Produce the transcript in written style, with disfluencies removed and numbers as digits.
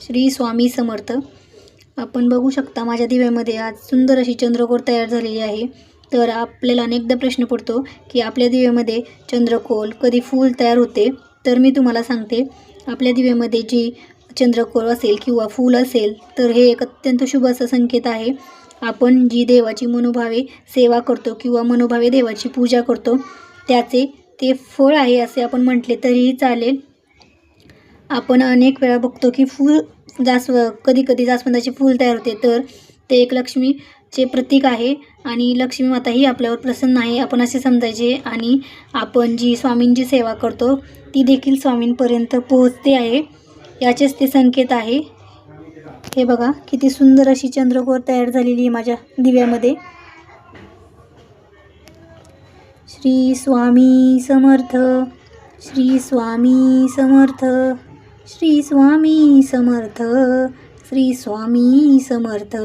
श्री स्वामी समर्थ. आपण बघू शकता माझ्या दिव्यामध्ये आज सुंदर अशी चंद्रकोर तयार झालेली आहे. तर आपल्याला अनेकदा प्रश्न पडतो की आपल्या दिव्यामध्ये चंद्रकोर कधी फूल तयार होते. तर मी तुम्हाला सांगते, आपल्या दिव्यामध्ये जी चंद्रकोर असेल किंवा फूल असेल तर हे एक अत्यंत शुभ असा संकेत आहे. आपण जी देवाची मनोभावे सेवा करतो किंवा मनोभावे देवाची पूजा करतो त्याचे ते फळ आहे असे आपण म्हटले तरीही चालेल. आपण अनेक वेळा बघतो की कधी जास्वंदाचे फूल तयार होते, तर ते एक लक्ष्मीचे प्रतीक आहे आणि लक्ष्मी माता ही आपल्यावर प्रसन्न आहे आपण असे समजायचे. आणि आपण जी स्वामींची सेवा करतो ती देखील स्वामींपर्यंत पोहोचते आहे, याचेच ते संकेत आहे. हे बघा किती सुंदर अशी चंद्रकोर तयार झालेली आहे माझ्या दिव्यामध्ये. श्री स्वामी समर्थ, श्री स्वामी समर्थ, श्री स्वामी समर्थ, श्री स्वामी समर्थ.